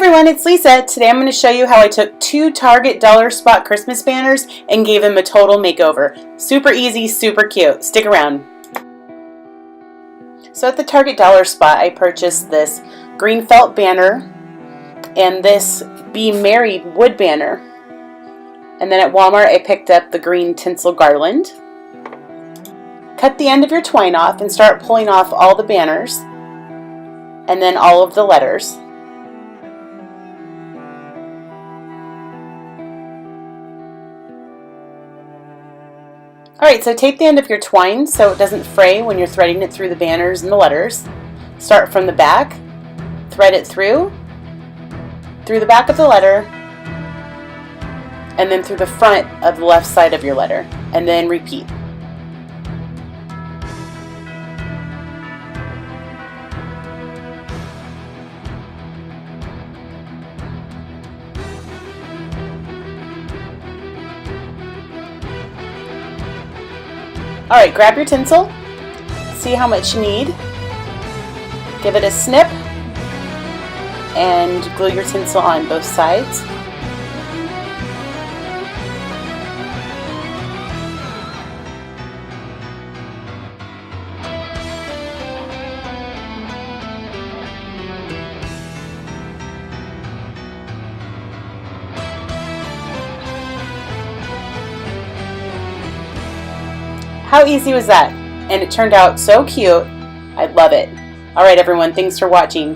everyone, it's Lisa. Today I'm going to show you how I took 2 Target Dollar Spot Christmas banners and gave them a total makeover. Super easy, super cute. Stick around. So at the Target Dollar Spot I purchased this green felt banner and this Be Merry wood banner. And then at Walmart I picked up the green tinsel garland. Cut the end of your twine off and start pulling off all the banners and then all of the letters. Alright, so tape the end of your twine so it doesn't fray when you're threading it through the banners and the letters. Start from the back, thread it through the back of the letter, and then through the front of the left side of your letter, and then repeat. Alright, grab your tinsel, see how much you need, give it a snip, and glue your tinsel on both sides. How easy was that? And it turned out so cute. I love it. Alright everyone, thanks for watching.